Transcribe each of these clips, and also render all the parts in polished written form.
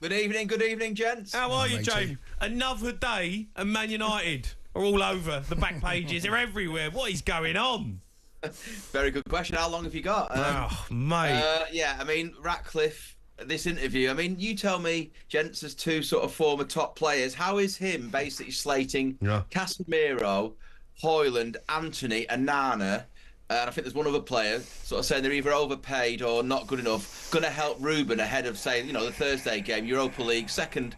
Good evening, gents. How are you, James? Another day and Man United are all over the back pages. They're everywhere. What is going on? Very good question. How long have you got? Mate. Yeah, I mean, Ratcliffe, this interview, I mean, you tell me, gents, as two sort of former top players, how is him basically slating Casemiro, Højlund, Anthony and Nana, and I think there's one other player, sort of saying they're either overpaid or not good enough, going to help Ruben ahead of, say, the Thursday game, Europa League, second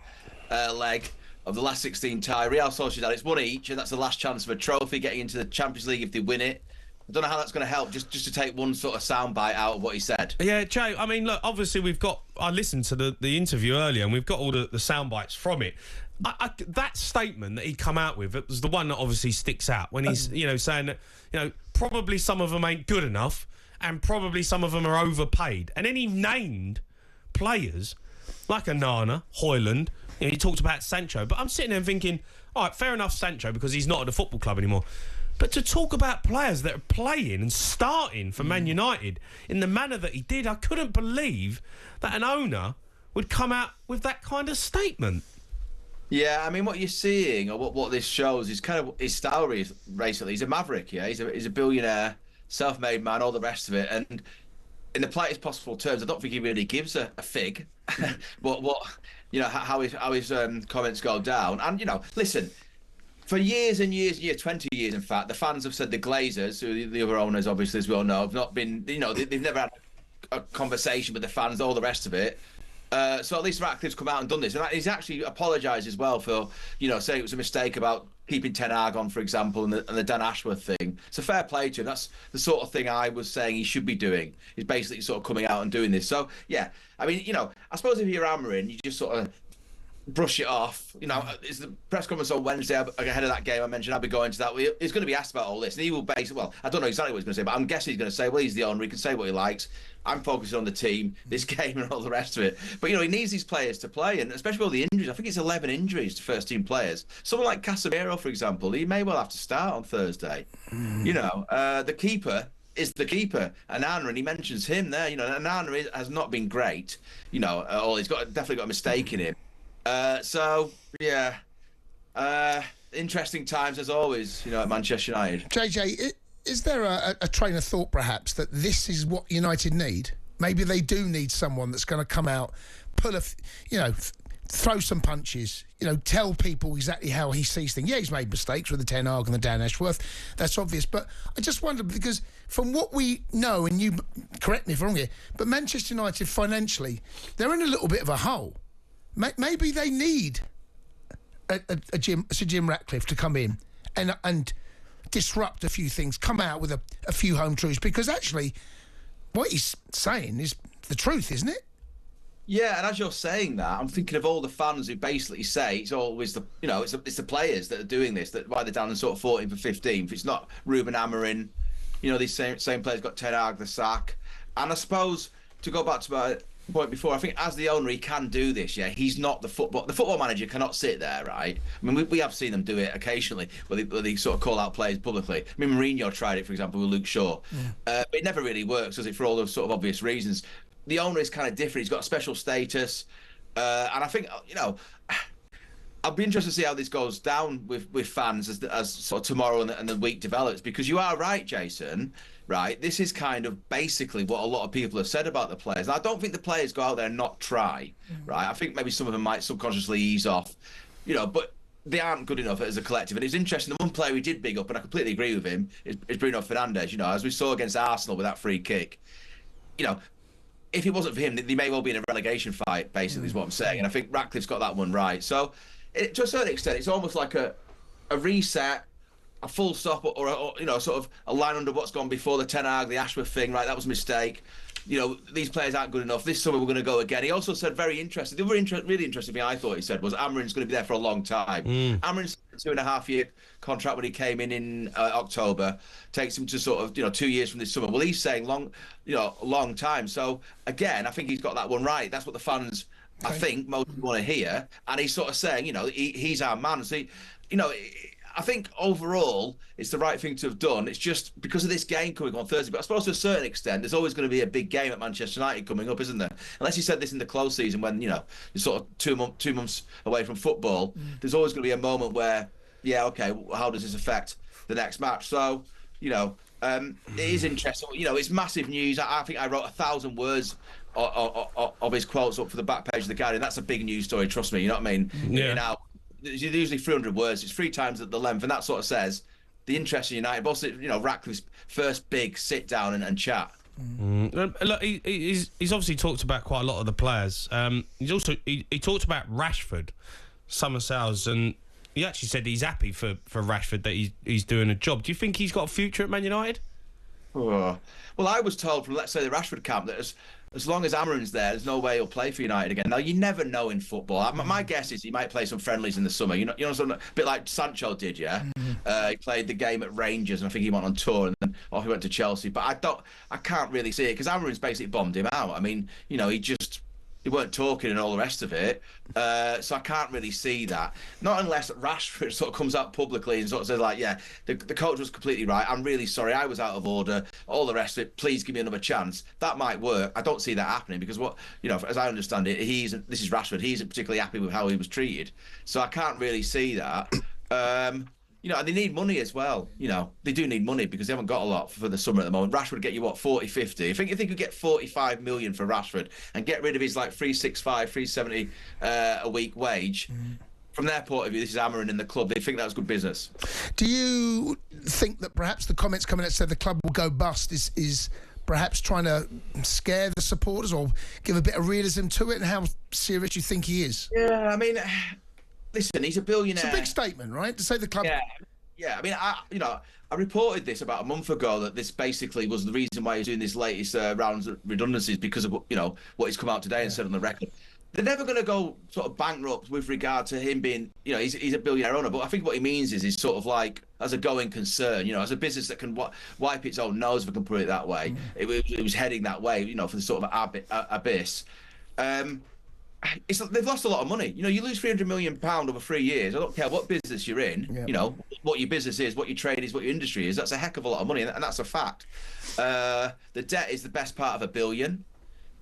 leg of the last 16 tie. Real Sociedad, it's one each, and that's the last chance of a trophy, getting into the Champions League if they win it. I don't know how that's going to help, just to take one sort of soundbite out of what he said. Yeah, Jay, I mean, look, obviously I listened to the interview earlier, and we've got all the sound bites from it. That statement that he come out with, it was the one that obviously sticks out when he's, saying that, probably some of them ain't good enough and probably some of them are overpaid. And then he named players like Nana, Højlund, he talked about Sancho, but I'm sitting there thinking, all right, fair enough, Sancho, because he's not at the football club anymore. But to talk about players that are playing and starting for Man United in the manner that he did, I couldn't believe that an owner would come out with that kind of statement. Yeah, I mean, what you're seeing, or what this shows, is kind of his style, basically. He's a maverick, yeah? He's a billionaire, self-made man, all the rest of it. And in the politest possible terms, I don't think he really gives a fig. How his comments go down. And, listen, for years and years, 20 years, in fact, the fans have said the Glazers, who the other owners, obviously, as we all know, have not been, they've never had a conversation with the fans, all the rest of it. So at least Ratcliffe's come out and done this. And he's actually apologised as well for, saying it was a mistake about keeping Ten Hag on, for example, and the Dan Ashworth thing. It's a fair play to him. That's the sort of thing I was saying he should be doing. He's basically sort of coming out and doing this. So, yeah, I mean, I suppose if you're hammering, you just sort of brush it off. It's the press conference on Wednesday ahead of that game I mentioned. I'll be going to that. He's going to be asked about all this, and he will basically, well, I don't know exactly what he's going to say, but I'm guessing he's going to say, well, he's the owner, he can say what he likes. I'm focusing on the team, this game, and all the rest of it. But, he needs these players to play, and especially with all the injuries. I think it's 11 injuries to first-team players. Someone like Casemiro, for example, he may well have to start on Thursday. The keeper is the keeper, Anana, and he mentions him there. Anana has not been great. He's definitely got a mistake in him. Interesting times as always, at Manchester United. JJ, is there a train of thought perhaps that this is what United need? Maybe they do need someone that's going to come out, throw some punches, tell people exactly how he sees things. Yeah, he's made mistakes with the Ten Hag and the Dan Ashworth. That's obvious. But I just wonder, because from what we know, and you correct me if I'm wrong here, but Manchester United financially, they're in a little bit of a hole. Maybe they need a Jim Ratcliffe to come in and disrupt a few things, come out with a few home truths, because actually what he's saying is the truth, isn't it? Yeah, and as you're saying that, I'm thinking of all the fans who basically say it's always it's the players that are doing this, that why they're down in sort of 14th or 15th. It's not Ruben Amorim, these same players got Ten Hag, the sack. And I suppose, to go back to my point before, I think as the owner he can do this. Yeah, he's not the football manager cannot sit there, right? I mean, we have seen them do it occasionally where they sort of call out players publicly. I mean, Mourinho tried it, for example, with Luke Shaw. But it never really works, does it, for all those sort of obvious reasons. The owner is kind of different. He's got a special status, and I think I'll be interested to see how this goes down with fans as sort of tomorrow and the week develops, because you are right, Jason. Right, this is kind of basically what a lot of people have said about the players. And I don't think the players go out there and not try, right? I think maybe some of them might subconsciously ease off, but they aren't good enough as a collective. And it's interesting, the one player we did big up, and I completely agree with him, is Bruno Fernandes. As we saw against Arsenal with that free kick, if it wasn't for him, they may well be in a relegation fight, basically, is what I'm saying. And I think Ratcliffe's got that one right. So, to a certain extent, it's almost like a reset, a full stop, or sort of a line under what's gone before, the Ten Hag, the Ashworth thing, right? That was a mistake. These players aren't good enough. This summer we're going to go again. He also said very interesting. The really interesting thing I thought he said was Amarin's going to be there for a long time. Amarin's 2.5-year contract when he came in October. Takes him to sort of 2 years from this summer. Well, he's saying long time. So again, I think he's got that one right. That's what the fans, I think, most want to hear. And he's sort of saying, he's our man. So, I think overall it's the right thing to have done. It's just because of this game coming on Thursday. But I suppose to a certain extent, there's always going to be a big game at Manchester United coming up, isn't there? Unless you said this in the close season when, you're sort of 2 months away from football, there's always going to be a moment where, yeah, okay, how does this affect the next match? So, it is interesting. It's massive news. I think I wrote 1,000 words of his quotes up for the back page of the Guardian. That's a big news story, trust me. You know what I mean? Yeah. There's usually 300 words. It's 3 times the length, and that sort of says the interest in United. But also, Ratcliffe's first big sit down and chat. Look, he's obviously talked about quite a lot of the players. He's also he talked about Rashford, summer sales, and he actually said he's happy for Rashford, that he's doing a job. Do you think he's got a future at Man United? Oh. Well, I was told from, let's say, the Rashford camp that as long as Amarin's there's no way he'll play for United again. Now, you never know in football. My guess is he might play some friendlies in the summer. A bit like Sancho did, yeah? He played the game at Rangers, and I think he went on tour, and then off he went to Chelsea. But I can't really see it, because Amarin's basically bombed him out. I mean, he weren't talking and all the rest of it. So I can't really see that. Not unless Rashford sort of comes out publicly and sort of says, like, yeah, the coach was completely right. I'm really sorry. I was out of order. All the rest of it. Please give me another chance. That might work. I don't see that happening because as I understand it, this is Rashford. He isn't particularly happy with how he was treated. So I can't really see that. And they need money as well. They do need money because they haven't got a lot for the summer at the moment. Rashford would get you, 40, 50? I think if they could get 45 million for Rashford and get rid of his, 365, 370 a week wage, from their point of view, this is Amarin in the club. They think that was good business. Do you think that perhaps the comments coming out said the club will go bust is perhaps trying to scare the supporters or give a bit of realism to it, and how serious do you think he is? Yeah, I mean... Listen, he's a billionaire. It's a big statement, right? To say the club... Yeah. I mean, I reported this about a month ago, that this basically was the reason why he's doing this latest rounds of redundancies, because of, what he's come out today and said on the record. They're never going to go sort of bankrupt with regard to him being, he's a billionaire owner. But I think what he means is he's sort of like, as a going concern, as a business that can wipe its own nose, if I can put it that way. It was heading that way, for the sort of abyss. They've lost a lot of money. You lose £300 million over 3 years. I don't care what business you're in. Yeah. What your business is, what your trade is, what your industry is. That's a heck of a lot of money, and that's a fact. The debt is the best part of $1 billion.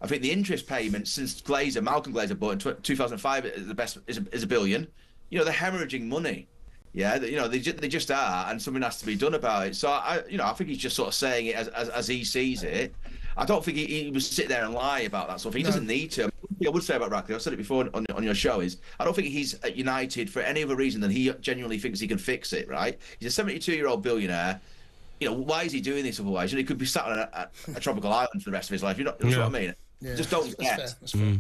I think the interest payments since Malcolm Glazer bought in 2005 is $1 billion. They're hemorrhaging money. Yeah, they just are, and something has to be done about it. So I think he's just sort of saying it as he sees it. I don't think he would sit there and lie about that stuff. He doesn't need to. I would say about Ratcliffe, I've said it before on your show, is I don't think he's at United for any other reason than he genuinely thinks he can fix it, right? He's a 72-year-old billionaire. Why is he doing this otherwise? He could be sat on a tropical island for the rest of his life. You know what I mean? Yeah, just don't get. That's fair.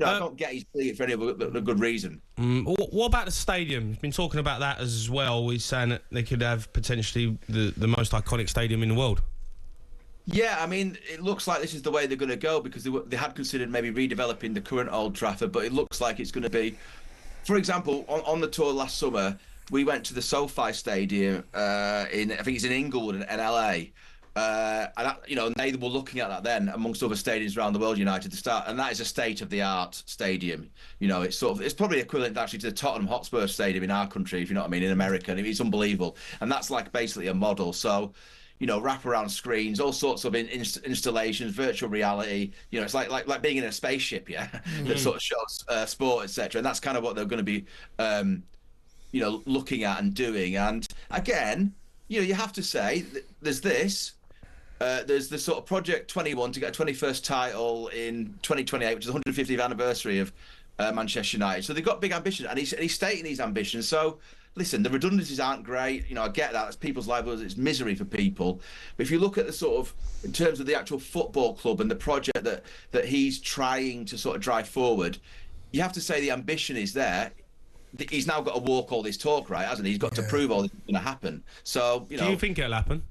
I don't get he's doing it for any other good reason. What about the stadium? He's been talking about that as well. He's saying that they could have potentially the most iconic stadium in the world. Yeah, I mean, it looks like this is the way they're going to go, because they had considered maybe redeveloping the current Old Trafford, but it looks like it's going to be, for example, on the tour last summer, we went to the SoFi Stadium I think it's in Inglewood in LA, and they were looking at that then amongst other stadiums around the world, United to start, and that is a state-of-the-art stadium. It's probably equivalent actually to the Tottenham Hotspur Stadium in our country, if you know what I mean, in America. It's unbelievable, and that's like basically a model. So. Wraparound screens, all sorts of installations, virtual reality. It's like being in a spaceship, that sort of shows sport, etc. And that's kind of what they're going to be, looking at and doing. And again, you have to say there's this. There's the sort of Project 21 to get a 21st title in 2028, which is the 150th anniversary of Manchester United. So they've got big ambitions, and he's stating these ambitions. So. Listen, the redundancies aren't great. I get that. It's people's livelihoods. It's misery for people. But if you look at the sort of, in terms of the actual football club and the project that he's trying to sort of drive forward, you have to say the ambition is there. He's now got to walk all this talk, right, hasn't he? He's got to prove all this is going to happen. So, Do you think it'll happen?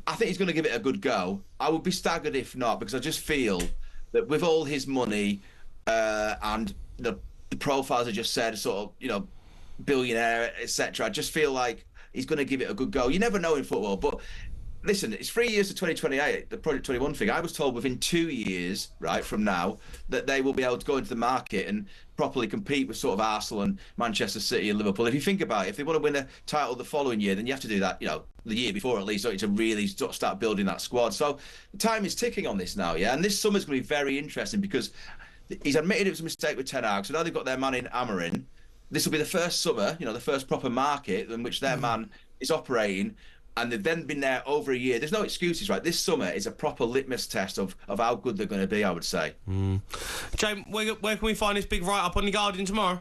I think he's going to give it a good go. I would be staggered if not, because I just feel that with all his money and the profiles I just said, sort of, billionaire, etc. I just feel like he's going to give it a good go. You never know in football, but listen, it's 3 years to 2028, the Project 21 thing. I was told within 2 years, right, from now, that they will be able to go into the market and properly compete with sort of Arsenal and Manchester City and Liverpool. If you think about it, if they want to win a title the following year, then you have to do that, the year before at least, to really start building that squad. So time is ticking on this now, yeah? And this summer's going to be very interesting because he's admitted it was a mistake with Ten Hag, so now they've got their man in Amorim. This will be the first summer, the first proper market in which their man is operating, and they've then been there over a year. There's no excuses, right? This summer is a proper litmus test of how good they're going to be, I would say. James, where can we find this big write-up on the Guardian tomorrow?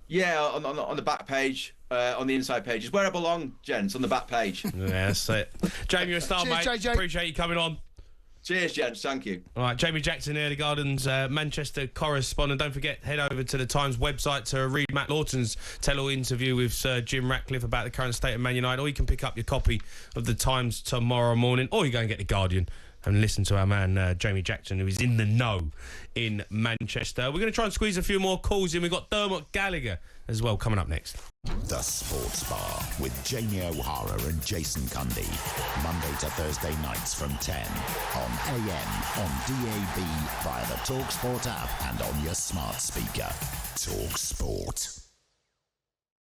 Yeah, on the back page, on the inside page. It's where I belong, gents, on the back page. Yeah, that's it. Jamie, you're a star, Cheers, mate. JJ. Appreciate you coming on. Cheers, gents. Thank you. All right, Jamie Jackson here, the Guardian's Manchester correspondent. Don't forget, head over to the Times website to read Matt Lawton's tell-all interview with Sir Jim Ratcliffe about the current state of Man United, or you can pick up your copy of the Times tomorrow morning, or you go and get the Guardian and listen to our man Jamie Jackson, who is in the know in Manchester. We're going to try and squeeze a few more calls in. We've got Dermot Gallagher as well coming up next. The Sports Bar with Jamie O'Hara and Jason Cundy. Monday to Thursday nights from 10 on AM, on DAB, via the talkSPORT app and on your smart speaker. talkSPORT.